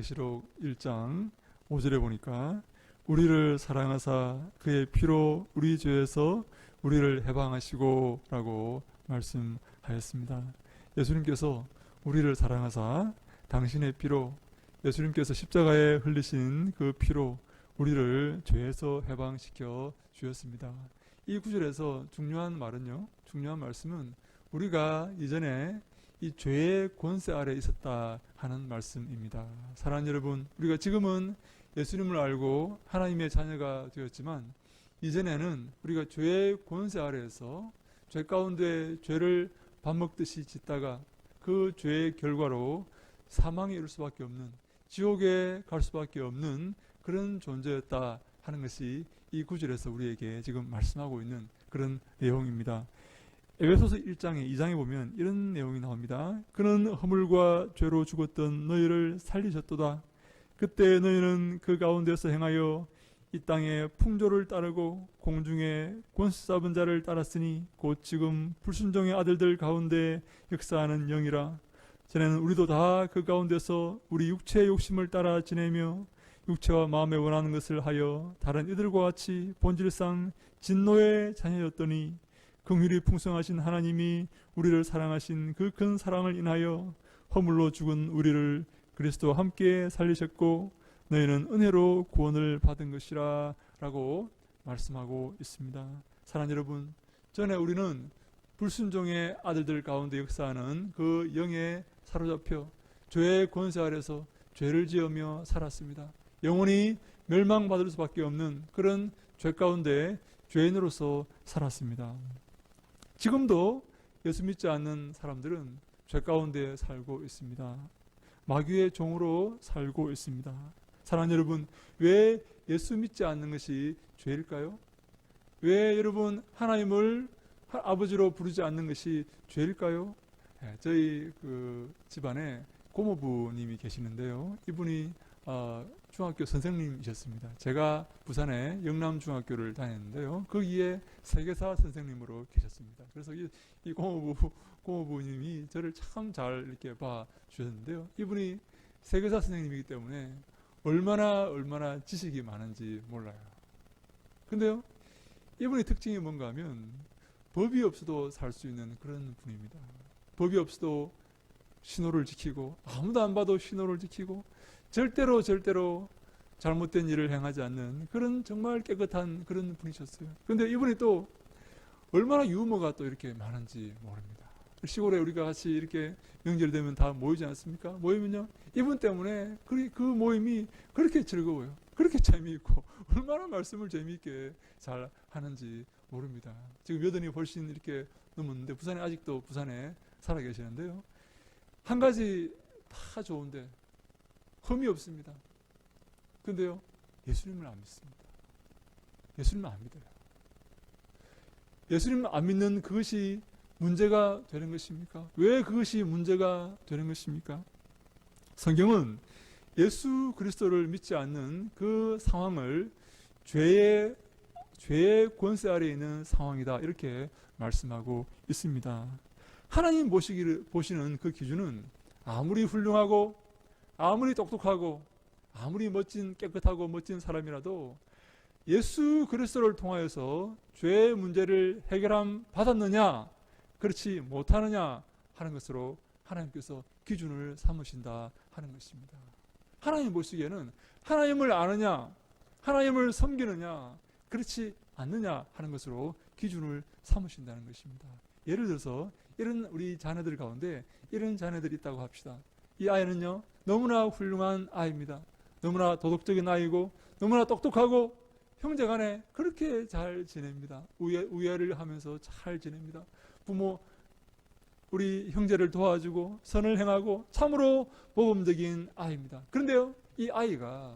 계시록 1장 5절에 보니까 우리를 사랑하사 그의 피로 우리 죄에서 우리를 해방하시고 라고 말씀하였습니다. 예수님께서 우리를 사랑하사 당신의 피로, 예수님께서 십자가에 흘리신 그 피로 우리를 죄에서 해방시켜 주셨습니다. 이 구절에서 중요한 말씀은 우리가 이전에 이 죄의 권세 아래 있었다 하는 말씀입니다. 사랑하는 여러분, 우리가 지금은 예수님을 알고 하나님의 자녀가 되었지만 이전에는 우리가 죄의 권세 아래에서 죄 가운데 죄를 밥 먹듯이 짓다가 그 죄의 결과로 사망에 이를 수밖에 없는, 지옥에 갈 수밖에 없는 그런 존재였다 하는 것이 이 구절에서 우리에게 지금 말씀하고 있는 그런 내용입니다. 에베소서 1장에 2장에 보면 이런 내용이 나옵니다. 그는 허물과 죄로 죽었던 너희를 살리셨도다. 그때 너희는 그 가운데서 행하여 이 땅의 풍조를 따르고 공중에 권세 잡은 자를 따랐으니 곧 지금 불순종의 아들들 가운데 역사하는 영이라. 전에는 우리도 다 그 가운데서 우리 육체의 욕심을 따라 지내며 육체와 마음에 원하는 것을 하여 다른 이들과 같이 본질상 진노의 자녀였더니 긍휼이 풍성하신 하나님이 우리를 사랑하신 그 큰 사랑을 인하여 허물로 죽은 우리를 그리스도와 함께 살리셨고 너희는 은혜로 구원을 받은 것이라 라고 말씀하고 있습니다. 사랑하는 여러분, 전에 우리는 불순종의 아들들 가운데 역사하는 그 영에 사로잡혀 죄의 권세 아래서 죄를 지으며 살았습니다. 영원히 멸망받을 수밖에 없는 그런 죄 가운데 죄인으로서 살았습니다. 지금도 예수 믿지 않는 사람들은 죄 가운데 살고 있습니다. 마귀의 종으로 살고 있습니다. 사랑하는 여러분, 왜 예수 믿지 않는 것이 죄일까요? 왜 여러분 하나님을 아버지로 부르지 않는 것이 죄일까요? 저희 그 집안에 고모부님이 계시는데요. 이분이 중학교 선생님이셨습니다. 제가 부산에 영남중학교를 다녔는데요. 거기에 세계사 선생님으로 계셨습니다. 그래서 이 고모부님이 저를 참 잘 이렇게 봐주셨는데요. 이분이 세계사 선생님이기 때문에 얼마나 지식이 많은지 몰라요. 근데요, 이분의 특징이 뭔가 하면 법이 없어도 살 수 있는 그런 분입니다. 법이 없어도 신호를 지키고, 아무도 안 봐도 신호를 지키고, 절대로 잘못된 일을 행하지 않는 그런 정말 깨끗한 그런 분이셨어요. 그런데 이분이 또 얼마나 유머가 또 이렇게 많은지 모릅니다. 시골에 우리가 같이 이렇게 명절 되면 다 모이지 않습니까? 모이면요, 이분 때문에 그 모임이 그렇게 즐거워요. 그렇게 재미있고, 얼마나 말씀을 재미있게 잘 하는지 모릅니다. 지금 여든이 훨씬 이렇게 넘었는데, 부산에 아직도 부산에 살아 계시는데요. 한 가지 다 좋은데, 흠이 없습니다. 근데요, 예수님을 안 믿습니다. 예수님을 안 믿어요. 예수님을 안 믿는 그것이 문제가 되는 것입니까? 왜 그것이 문제가 되는 것입니까? 성경은 예수 그리스도를 믿지 않는 그 상황을 죄의 권세 아래에 있는 상황이다, 이렇게 말씀하고 있습니다. 하나님 보시는 그 기준은 아무리 훌륭하고 아무리 똑똑하고 아무리 깨끗하고 멋진 사람이라도 예수 그리스도를 통하여서 죄의 문제를 해결함 받았느냐, 그렇지 못하느냐 하는 것으로 하나님께서 기준을 삼으신다 하는 것입니다. 하나님 보시기에는 하나님을 아느냐, 하나님을 섬기느냐, 그렇지 않느냐 하는 것으로 기준을 삼으신다는 것입니다. 예를 들어서 이런 우리 자녀들 가운데 이런 자녀들이 있다고 합시다. 이 아이는요, 너무나 훌륭한 아이입니다. 너무나 도덕적인 아이고 너무나 똑똑하고 형제간에 그렇게 잘 지냅니다. 우애를 하면서 잘 지냅니다. 우리 형제를 도와주고 선을 행하고 참으로 모범적인 아이입니다. 그런데요, 이 아이가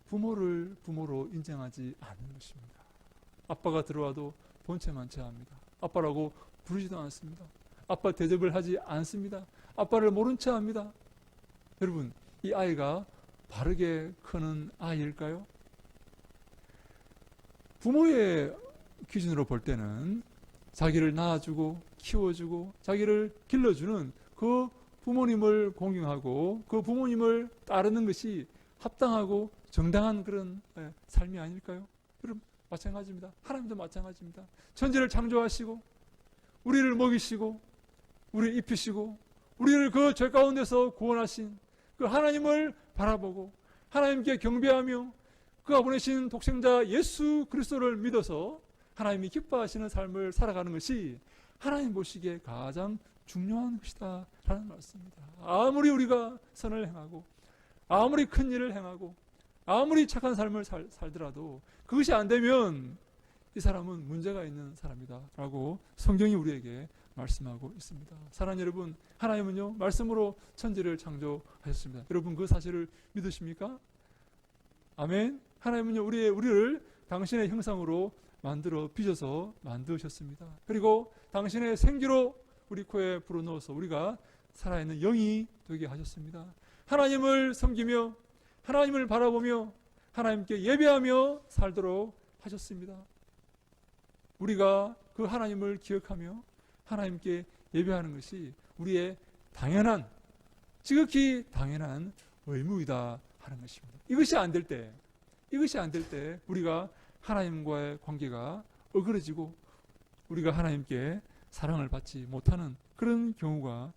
부모를 부모로 인정하지 않는 것입니다. 아빠가 들어와도 본체만 체합니다. 아빠라고 부르지도 않습니다. 아빠 대접을 하지 않습니다. 아빠를 모른 체 합니다. 여러분, 이 아이가 바르게 크는 아이일까요? 부모의 기준으로 볼 때는 자기를 낳아주고 키워주고 자기를 길러주는 그 부모님을 공경하고 그 부모님을 따르는 것이 합당하고 정당한 그런 삶이 아닐까요? 여러분 마찬가지입니다. 하나님도 마찬가지입니다. 천지를 창조하시고 우리를 먹이시고 우리를 입히시고 우리를 그 죄 가운데서 구원하신 그 하나님을 바라보고 하나님께 경배하며 그가 보내신 독생자 예수 그리스도를 믿어서 하나님이 기뻐하시는 삶을 살아가는 것이 하나님 보시기에 가장 중요한 것이다 라는 말씀입니다. 아무리 우리가 선을 행하고 아무리 큰 일을 행하고 아무리 착한 삶을 살더라도 그것이 안 되면 이 사람은 문제가 있는 사람이다 라고 성경이 우리에게 말씀하고 있습니다. 사랑하는 여러분, 하나님은요 말씀으로 천지를 창조하셨습니다. 여러분 그 사실을 믿으십니까? 아멘. 하나님은요 우리를 당신의 형상으로 만들어 빚어서 만드셨습니다. 그리고 당신의 생기로 우리 코에 불어넣어서 우리가 살아있는 영이 되게 하셨습니다. 하나님을 섬기며 하나님을 바라보며 하나님께 예배하며 살도록 하셨습니다. 우리가 그 하나님을 기억하며 하나님께 예배하는 것이 우리의 당연한, 지극히 당연한 의무이다 하는 것입니다. 이것이 안 될 때 우리가 하나님과의 관계가 어그러지고 우리가 하나님께 사랑을 받지 못하는 그런 경우가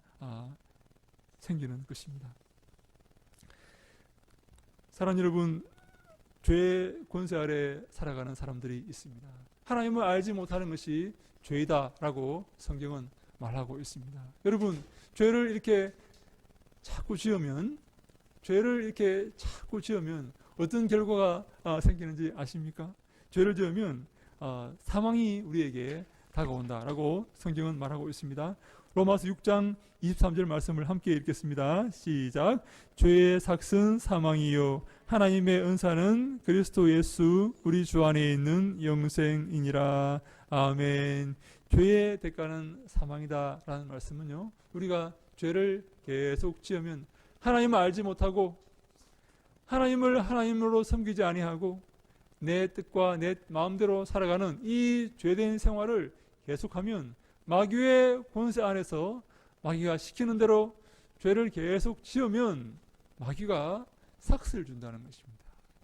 생기는 것입니다. 사랑하는 여러분, 죄의 권세 아래 살아가는 사람들이 있습니다. 하나님을 알지 못하는 것이 죄이다라고 성경은 말하고 있습니다. 여러분, 죄를 이렇게 자꾸 지으면 어떤 결과가 생기는지 아십니까? 죄를 지으면 사망이 우리에게 다가온다라고 성경은 말하고 있습니다. 로마서 6장 23절 말씀을 함께 읽겠습니다. 시작. 죄의 삭은 사망이요 하나님의 은사는 그리스도 예수 우리 주 안에 있는 영생이니라. 아멘. 죄의 대가는 사망이다 라는 말씀은요, 우리가 죄를 계속 지으면 하나님을 알지 못하고 하나님을 하나님으로 섬기지 아니하고 내 뜻과 내 마음대로 살아가는 이 죄된 생활을 계속하면 마귀의 권세 안에서 마귀가 시키는 대로 죄를 계속 지으면 마귀가 삭스를 준다는 것입니다.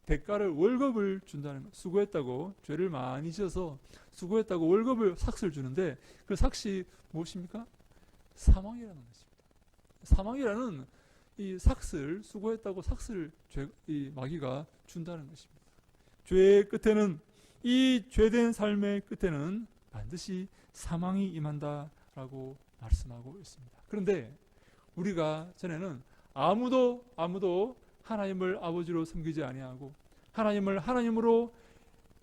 대가를, 월급을 준다는 것. 수고했다고, 죄를 많이 지어서 수고했다고 월급을, 삭스를 주는데 그 삭시 무엇입니까? 사망이라는 것입니다. 사망이라는 이 삭스를, 수고했다고 삭스를 이 마귀가 준다는 것입니다. 죄의 끝에는, 이 죄된 삶의 끝에는 반드시 사망이 임한다라고 말씀하고 있습니다. 그런데 우리가 전에는 아무도 하나님을 아버지로 섬기지 아니하고 하나님을 하나님으로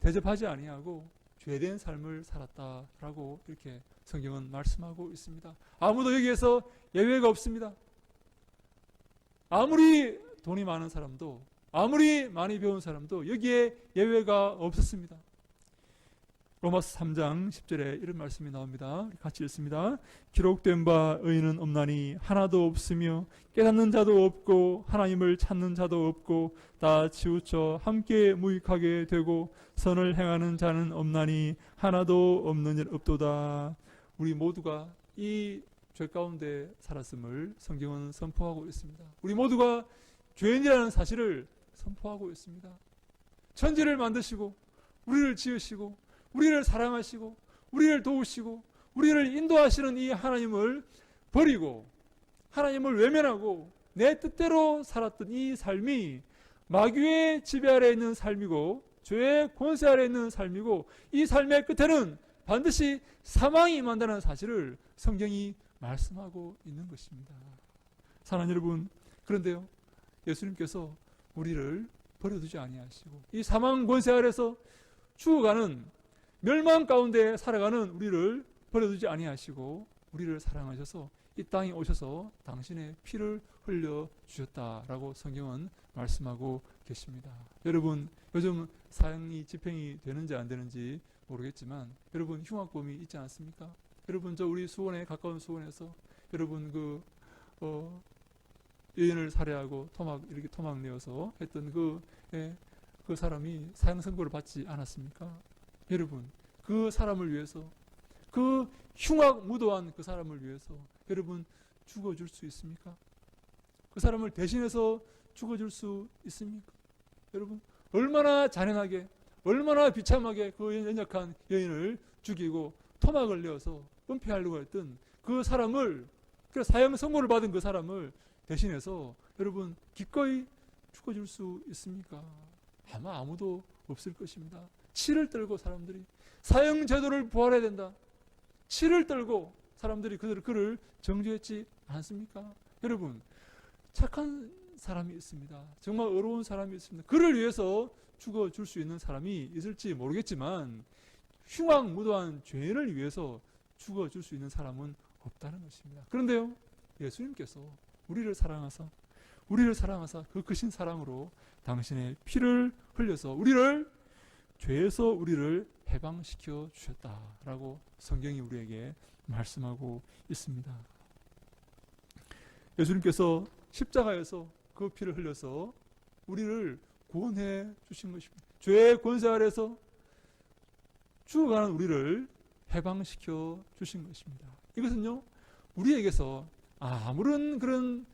대접하지 아니하고 죄된 삶을 살았다라고 이렇게 성경은 말씀하고 있습니다. 아무도 여기에서 예외가 없습니다. 아무리 돈이 많은 사람도, 아무리 많이 배운 사람도 여기에 예외가 없었습니다. 로마서 3장 10절에 이런 말씀이 나옵니다. 같이 읽습니다. 기록된 바 의인은 없나니 하나도 없으며 깨닫는 자도 없고 하나님을 찾는 자도 없고 다 치우쳐 함께 무익하게 되고 선을 행하는 자는 없나니 하나도 없는 일 없도다. 우리 모두가 이 죄 가운데 살았음을 성경은 선포하고 있습니다. 우리 모두가 죄인이라는 사실을 선포하고 있습니다. 천지를 만드시고 우리를 지으시고 우리를 사랑하시고 우리를 도우시고 우리를 인도하시는 이 하나님을 버리고 하나님을 외면하고 내 뜻대로 살았던 이 삶이 마귀의 지배 아래 있는 삶이고 죄의 권세 아래 있는 삶이고 이 삶의 끝에는 반드시 사망이 임한다는 사실을 성경이 말씀하고 있는 것입니다. 사랑하는 여러분, 그런데요, 예수님께서 우리를 버려두지 아니하시고 이 사망 권세 아래서 죽어가는 멸망 가운데 살아가는 우리를 버려두지 아니하시고 우리를 사랑하셔서 이 땅에 오셔서 당신의 피를 흘려 주셨다라고 성경은 말씀하고 계십니다. 여러분, 요즘 사형이 집행이 되는지 안 되는지 모르겠지만 여러분 흉악범이 있지 않습니까? 여러분 저 우리 수원에, 가까운 수원에서 여러분 여인을 살해하고 이렇게 토막 내어서 했던 그 사람이 사형 선고를 받지 않았습니까? 여러분, 그 사람을 위해서, 그 흉악 무도한 그 사람을 위해서 여러분 죽어줄 수 있습니까? 그 사람을 대신해서 죽어줄 수 있습니까? 여러분, 얼마나 잔인하게, 얼마나 비참하게 그 연약한 여인을 죽이고 토막을 내어서 은폐하려고 했던 그 사람을, 그 사형 선고를 받은 그 사람을 대신해서 여러분 기꺼이 죽어줄 수 있습니까? 아마 아무도 없을 것입니다. 치를 떨고 사람들이 사형 제도를 부활해야 된다. 치를 떨고 사람들이 그를 정죄했지 않습니까? 여러분, 착한 사람이 있습니다. 정말 어려운 사람이 있습니다. 그를 위해서 죽어줄 수 있는 사람이 있을지 모르겠지만 흉악무도한 죄인을 위해서 죽어줄 수 있는 사람은 없다는 것입니다. 그런데요, 예수님께서 우리를 사랑하사 그 크신 사랑으로 당신의 피를 흘려서 죄에서 우리를 해방시켜 주셨다라고 성경이 우리에게 말씀하고 있습니다. 예수님께서 십자가에서 그 피를 흘려서 우리를 구원해 주신 것입니다. 죄의 권세 아래서 죽어가는 우리를 해방시켜 주신 것입니다. 이것은요, 우리에게서 아무런 그런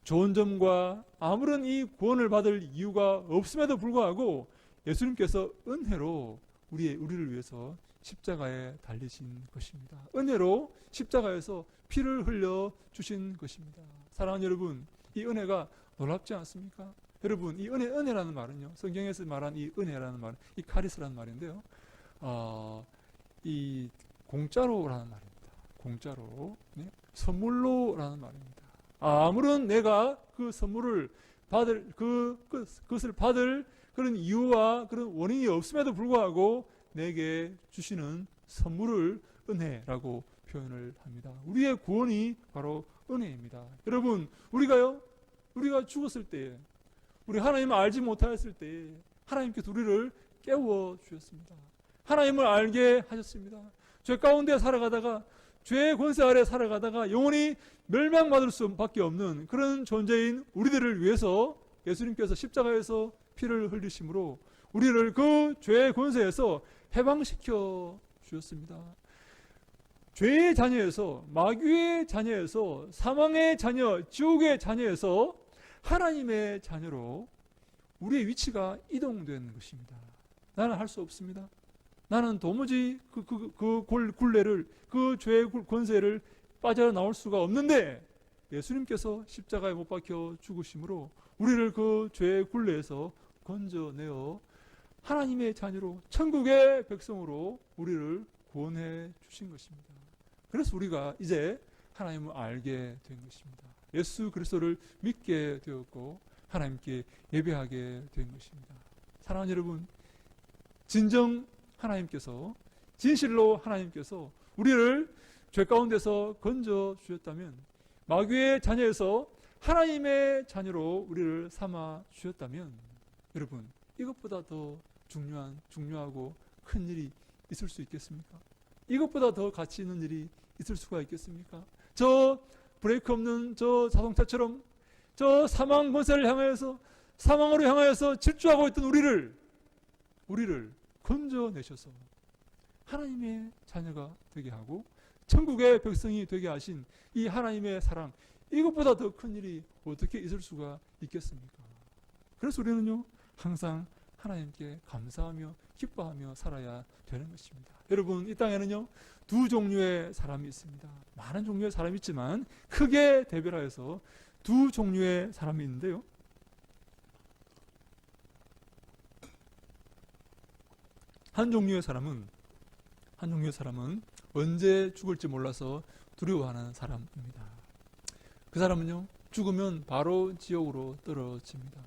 좋은 점과 아무런 이 구원을 받을 이유가 없음에도 불구하고 예수님께서 은혜로 우리를 위해서 십자가에 달리신 것입니다. 은혜로 십자가에서 피를 흘려 주신 것입니다. 사랑하는 여러분, 이 은혜가 놀랍지 않습니까? 여러분, 이 은혜라는 말은요, 성경에서 말한 이 은혜라는 말, 이 카리스라는 말인데요, 이 공짜로라는 말입니다. 공짜로, 네? 선물로라는 말입니다. 아무런 내가 그 선물을 받을 그것을 받을 그런 이유와 그런 원인이 없음에도 불구하고 내게 주시는 선물을 은혜라고 표현을 합니다. 우리의 구원이 바로 은혜입니다. 여러분, 우리가 죽었을 때에, 우리 하나님을 알지 못하였을 때에 하나님께서 우리를 깨워 주셨습니다. 하나님을 알게 하셨습니다. 죄 가운데 살아가다가, 죄의 권세 아래 살아가다가 영원히 멸망받을 수밖에 없는 그런 존재인 우리들을 위해서 예수님께서 십자가에서 피를 흘리심으로 우리를 그 죄의 권세에서 해방시켜 주셨습니다. 죄의 자녀에서, 마귀의 자녀에서, 사망의 자녀, 지옥의 자녀에서 하나님의 자녀로 우리의 위치가 이동된 것입니다. 나는 할 수 없습니다. 나는 도무지 그 굴레를, 그 죄의 권세를 빠져나올 수가 없는데 예수님께서 십자가에 못 박혀 죽으심으로 우리를 그 죄의 굴레에서 건져내어 하나님의 자녀로, 천국의 백성으로 우리를 구원해 주신 것입니다. 그래서 우리가 이제 하나님을 알게 된 것입니다. 예수 그리스도를 믿게 되었고 하나님께 예배하게 된 것입니다. 사랑하는 여러분, 진정 하나님께서, 진실로 하나님께서 우리를 죄 가운데서 건져 주셨다면, 마귀의 자녀에서 하나님의 자녀로 우리를 삼아 주셨다면, 여러분, 이것보다 더 중요하고 큰 일이 있을 수 있겠습니까? 이것보다 더 가치 있는 일이 있을 수가 있겠습니까? 저 브레이크 없는 저 자동차처럼 저 사망 권세를 향하여서, 사망으로 향하여서 질주하고 있던 우리를 건져내셔서 하나님의 자녀가 되게 하고 천국의 백성이 되게 하신 이 하나님의 사랑, 이것보다 더 큰 일이 어떻게 있을 수가 있겠습니까? 그래서 우리는요, 항상 하나님께 감사하며 기뻐하며 살아야 되는 것입니다. 여러분, 이 땅에는요, 두 종류의 사람이 있습니다. 많은 종류의 사람이 있지만 크게 대별하여서 두 종류의 사람이 있는데요, 한 종류의 사람은 언제 죽을지 몰라서 두려워하는 사람입니다. 그 사람은요, 죽으면 바로 지옥으로 떨어집니다.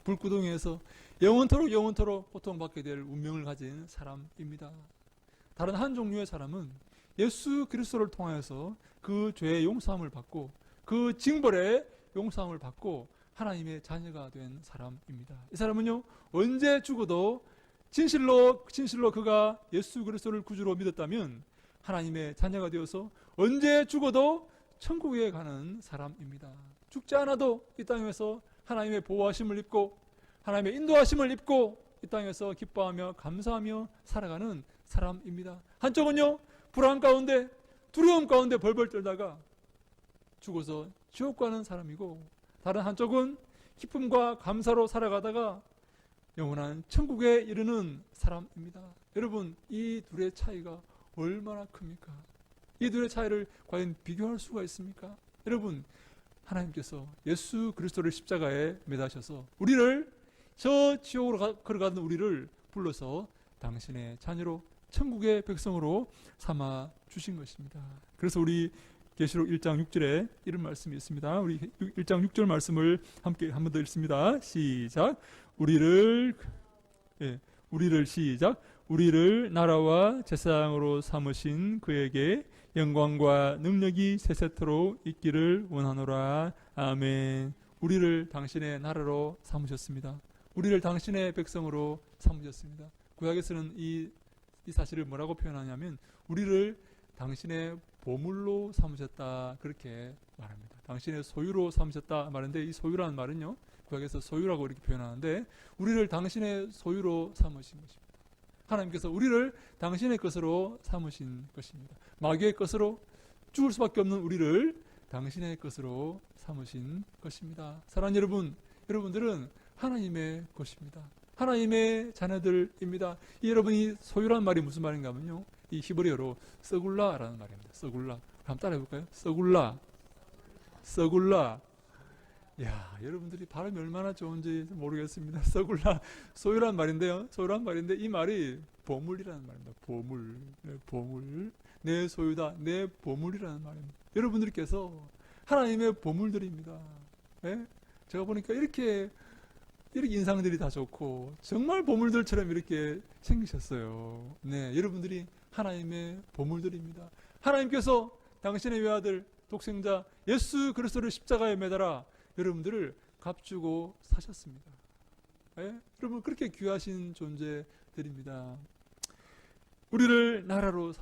불구덩이에서 영원토록 고통받게 될 운명을 가진 사람입니다. 다른 한 종류의 사람은 예수 그리스도를 통하여서 그 죄의 용서함을 받고 그 징벌의 용서함을 받고 하나님의 자녀가 된 사람입니다. 이 사람은요, 언제 죽어도 진실로 그가 예수 그리스도를 구주로 믿었다면 하나님의 자녀가 되어서 언제 죽어도 천국에 가는 사람입니다. 죽지 않아도 이 땅에서 하나님의 보호하심을 입고 하나님의 인도하심을 입고 이 땅에서 기뻐하며 감사하며 살아가는 사람입니다. 한쪽은요, 불안 가운데, 두려움 가운데 벌벌 떨다가 죽어서 지옥 가는 사람이고, 다른 한쪽은 기쁨과 감사로 살아가다가 영원한 천국에 이르는 사람입니다. 여러분, 이 둘의 차이가 얼마나 큽니까? 이 둘의 차이를 과연 비교할 수가 있습니까? 여러분, 하나님께서 예수 그리스도를 십자가에 매다셔서 우리를, 저 지옥으로 걸어가는 우리를 불러서 당신의 자녀로, 천국의 백성으로 삼아 주신 것입니다. 그래서 우리 계시록 1장 6절에 이런 말씀이 있습니다. 우리 1장 6절 말씀을 함께 한 번 더 읽습니다. 시작. 우리를 시작. 우리를 나라와 제사장으로 삼으신 그에게 영광과 능력이 세세토록 있기를 원하노라. 아멘. 우리를 당신의 나라로 삼으셨습니다. 우리를 당신의 백성으로 삼으셨습니다. 구약에서는 이 사실을 뭐라고 표현하냐면 우리를 당신의 보물로 삼으셨다, 그렇게 말합니다. 당신의 소유로 삼으셨다 말인데, 이 소유라는 말은요, 구약에서 소유라고 이렇게 표현하는데, 우리를 당신의 소유로 삼으신 것입니다. 하나님께서 우리를 당신의 것으로 삼으신 것입니다. 마귀의 것으로, 죽을 수밖에 없는 우리를 당신의 것으로 삼으신 것입니다. 사랑하는 여러분, 여러분들은 하나님의 것입니다. 하나님의 자녀들입니다. 여러분이 소유란 말이 무슨 말인가 하면요, 이 히브리어로 서굴라라는 말입니다. 서굴라. 한번 따라해 볼까요? 서굴라. 야, 여러분들이 발음이 얼마나 좋은지 모르겠습니다. 서굴라. 소유란 말인데요. 소유란 말인데 이 말이 보물이라는 말입니다. 보물. 네, 보물. 내 소유다. 내 보물이라는 말입니다. 여러분들께서 하나님의 보물들입니다. 네? 제가 보니까 이렇게 인상들이 다 좋고 정말 보물들처럼 이렇게 생기셨어요. 네, 여러분들이 하나님의 보물들입니다. 하나님께서 당신의 외아들 독생자 예수 그리스도를 십자가에 매달아 여러분들을 값주고 사셨습니다. 네? 여러분, 그렇게 귀하신 존재들입니다. 우리를 나라로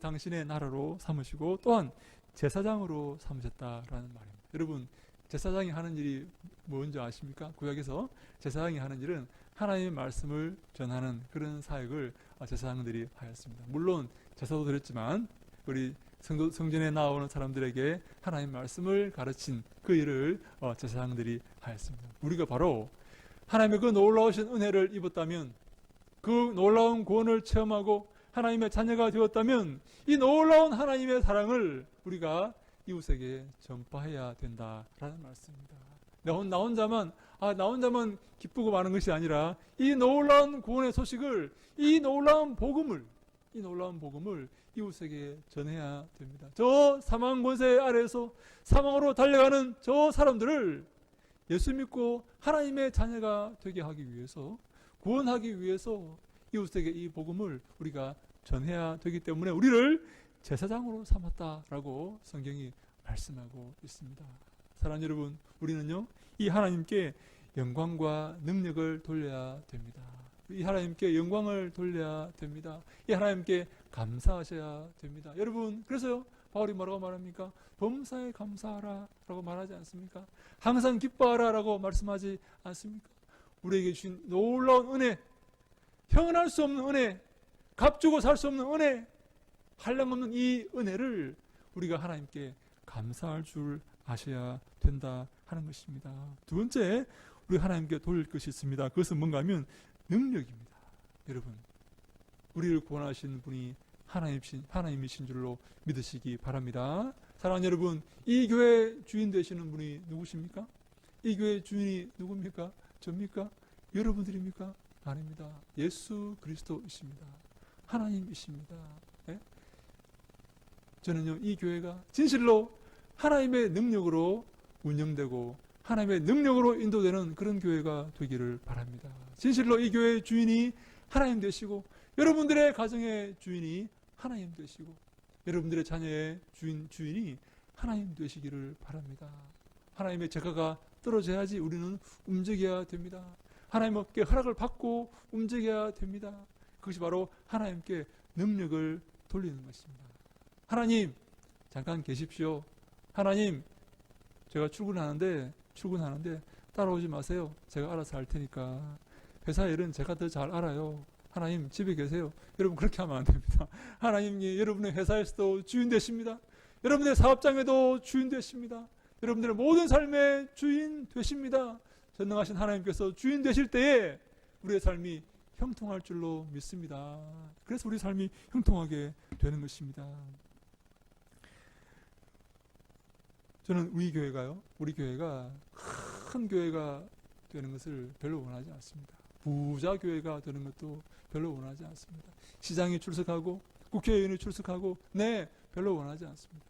당신의 나라로 삼으시고 또한 제사장으로 삼으셨다라는 말입니다. 여러분, 제사장이 하는 일이 뭔지 아십니까? 구약에서 제사장이 하는 일은 하나님의 말씀을 전하는 그런 사역을 제사장들이 하였습니다. 물론 제사도 드렸지만 우리 성전에 나오는 사람들에게 하나님의 말씀을 가르친 그 일을 제사장들이 하였습니다. 우리가 바로 하나님의 그 놀라우신 은혜를 입었다면, 그 놀라운 구원을 체험하고 하나님의 자녀가 되었다면, 이 놀라운 하나님의 사랑을 우리가 이웃에게 전파해야 된다라는 말씀입니다. 나 혼자만 기쁘고 많은 것이 아니라 이 놀라운 구원의 소식을, 이 놀라운 복음을 이웃에게 전해야 됩니다. 저 사망 권세 아래에서 사망으로 달려가는 저 사람들을 예수 믿고 하나님의 자녀가 되게 하기 위해서, 구원하기 위해서 이웃에게 이 복음을 우리가 전해야 되기 때문에 우리를 제사장으로 삼았다라고 성경이 말씀하고 있습니다. 사랑하는 여러분, 우리는요, 이 하나님께 영광과 능력을 돌려야 됩니다. 이 하나님께 영광을 돌려야 됩니다. 이 하나님께 감사하셔야 됩니다. 여러분, 그래서요, 바울이 뭐라고 말합니까? 범사에 감사하라 라고 말하지 않습니까? 항상 기뻐하라 라고 말씀하지 않습니까? 우리에게 주신 놀라운 은혜, 형언할 수 없는 은혜, 값주고 살 수 없는 은혜, 한량없는 이 은혜를 우리가 하나님께 감사할 줄 아셔야 된다 하는 것입니다. 두 번째, 우리 하나님께 돌릴 것이 있습니다. 그것은 뭔가 하면 능력입니다. 여러분, 우리를 구원하신 분이 하나님이신 줄로 믿으시기 바랍니다. 사랑하는 여러분, 이 교회 주인 되시는 분이 누구십니까? 이 교회 주인이 누굽니까? 접니까? 여러분들입니까? 아닙니다. 예수 그리스도이십니다. 하나님이십니다. 네? 저는요, 이 교회가 진실로 하나님의 능력으로 운영되고 하나님의 능력으로 인도되는 그런 교회가 되기를 바랍니다. 진실로 이 교회의 주인이 하나님 되시고, 여러분들의 가정의 주인이 하나님 되시고, 여러분들의 자녀의 주인이 하나님 되시기를 바랍니다. 하나님의 제가가 떨어져야지 우리는 움직여야 됩니다. 하나님께 허락을 받고 움직여야 됩니다. 그것이 바로 하나님께 능력을 돌리는 것입니다. 하나님, 잠깐 계십시오. 하나님, 제가 출근하는데 따라오지 마세요. 제가 알아서 할 테니까. 회사 일은 제가 더 잘 알아요. 하나님, 집에 계세요. 여러분, 그렇게 하면 안 됩니다. 하나님이 여러분의 회사에서도 주인 되십니다. 여러분들의 사업장에도 주인 되십니다. 여러분들의 모든 삶의 주인 되십니다. 전능하신 하나님께서 주인 되실 때에 우리의 삶이 형통할 줄로 믿습니다. 그래서 우리 삶이 형통하게 되는 것입니다. 저는 우리 교회가 큰 교회가 되는 것을 별로 원하지 않습니다. 부자 교회가 되는 것도 별로 원하지 않습니다. 시장에 출석하고 국회의원이 출석하고 별로 원하지 않습니다.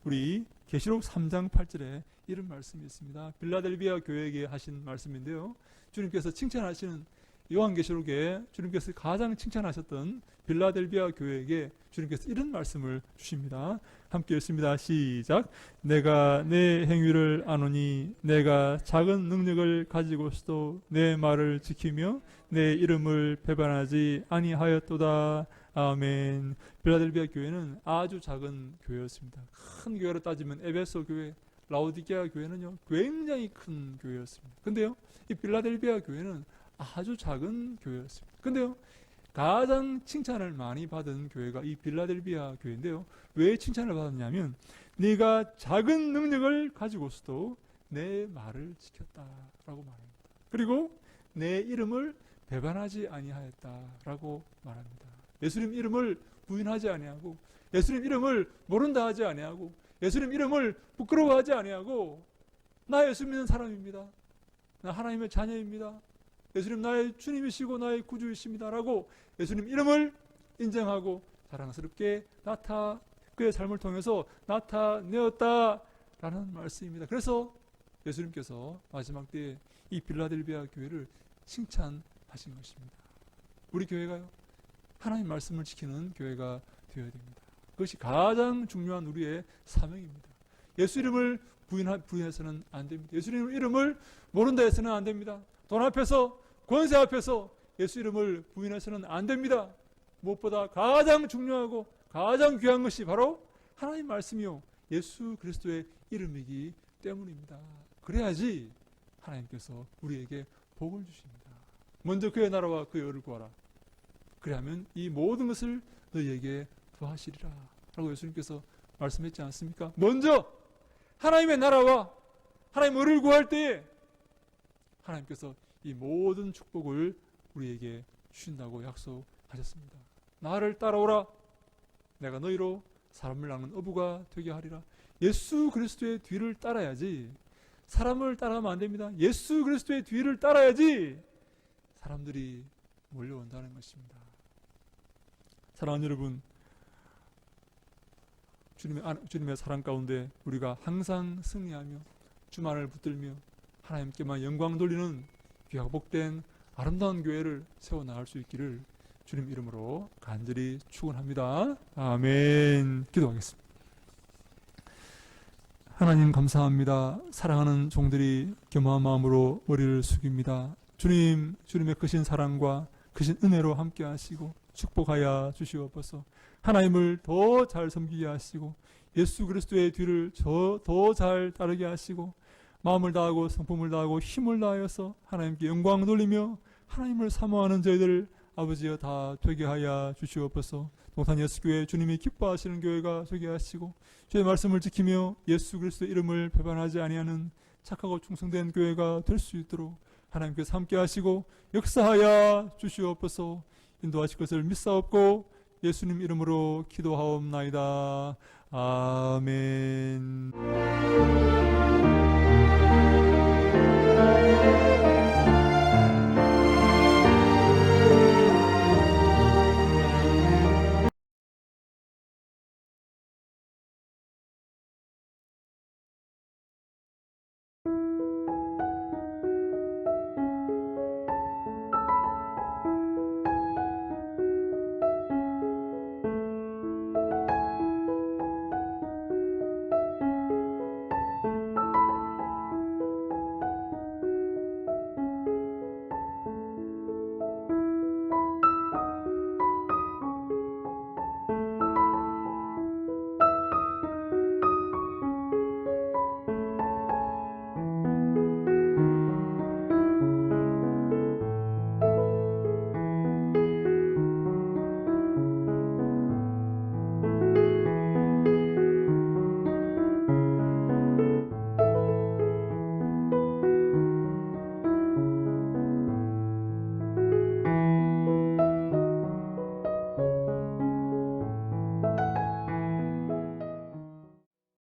우리 계시록 3장 8절에 이런 말씀이 있습니다. 빌라델비아 교회에게 하신 말씀인데요. 주님께서 칭찬하시는 요한계시록에 주님께서 가장 칭찬하셨던 빌라델비아 교회에게 주님께서 이런 말씀을 주십니다. 함께 읽습니다. 시작. 내가 내 행위를 아노니 내가 작은 능력을 가지고서도 내 말을 지키며 내 이름을 배반하지 아니하였도다. 아멘. 빌라델비아 교회는 아주 작은 교회였습니다. 큰 교회로 따지면 에베소 교회, 라오디게아 교회는요 굉장히 큰 교회였습니다. 근데요 이 빌라델비아 교회는 아주 작은 교회였습니다. 근데요 가장 칭찬을 많이 받은 교회가 이 빌라델비아 교회인데요. 왜 칭찬을 받았냐면 네가 작은 능력을 가지고서도 내 말을 지켰다라고 말합니다. 그리고 내 이름을 배반하지 아니하였다라고 말합니다. 예수님 이름을 부인하지 아니하고 예수님 이름을 모른다 하지 아니하고 예수님 이름을 부끄러워하지 아니하고 나 예수 믿는 사람입니다. 나 하나님의 자녀입니다. 예수님 나의 주님이시고 나의 구주이십니다 라고 예수님 이름을 인정하고 자랑스럽게 그의 삶을 통해서 나타내었다라는 말씀입니다. 그래서 예수님께서 마지막 때에 이 빌라델비아 교회를 칭찬하신 것입니다. 우리 교회가요 하나님 말씀을 지키는 교회가 되어야 됩니다. 그것이 가장 중요한 우리의 사명입니다. 예수 이름을 부인해서는 안 됩니다. 예수 이름을 모른다 해서는 안 됩니다. 돈 앞에서 권세 앞에서 예수 이름을 부인해서는 안 됩니다. 무엇보다 가장 중요하고 가장 귀한 것이 바로 하나님 말씀이요 예수 그리스도의 이름이기 때문입니다. 그래야지 하나님께서 우리에게 복을 주십니다. 먼저 그의 나라와 그의 의를 구하라. 그리하면 이 모든 것을 너희에게 더하시리라 라고 예수님께서 말씀했지 않습니까? 먼저 하나님의 나라와 하나님의 의를 구할 때에 하나님께서 이 모든 축복을 우리에게 주신다고 약속하셨습니다. 나를 따라오라. 내가 너희로 사람을 낳는 어부가 되게 하리라. 예수 그리스도의 뒤를 따라야지 사람을 따라가면 안 됩니다. 예수 그리스도의 뒤를 따라야지 사람들이 몰려온다는 것입니다. 사랑하는 여러분, 주님의 사랑 가운데 우리가 항상 승리하며 주만을 붙들며 하나님께만 영광 돌리는 귀하고 복된 아름다운 교회를 세워나갈 수 있기를 주님 이름으로 간절히 축원합니다. 아멘. 기도하겠습니다. 하나님 감사합니다. 사랑하는 종들이 겸허한 마음으로 머리를 숙입니다. 주님의 크신 사랑과 크신 은혜로 함께 하시고 축복하여 주시옵소서. 하나님을 더 잘 섬기게 하시고 예수 그리스도의 뒤를 더 잘 따르게 하시고 마음을 다하고 성품을 다하고 힘을 다하여서 하나님께 영광 돌리며 하나님을 사모하는 저희들 아버지여 다 되게 하여 주시옵소서. 동산 예수교회 주님이 기뻐하시는 교회가 되게 하시고 주의 말씀을 지키며 예수 그리스도의 이름을 배반하지 아니하는 착하고 충성된 교회가 될 수 있도록 하나님께서 함께 하시고 역사하여 주시옵소서. 인도하실 것을 믿사옵고 예수님 이름으로 기도하옵나이다. 아멘.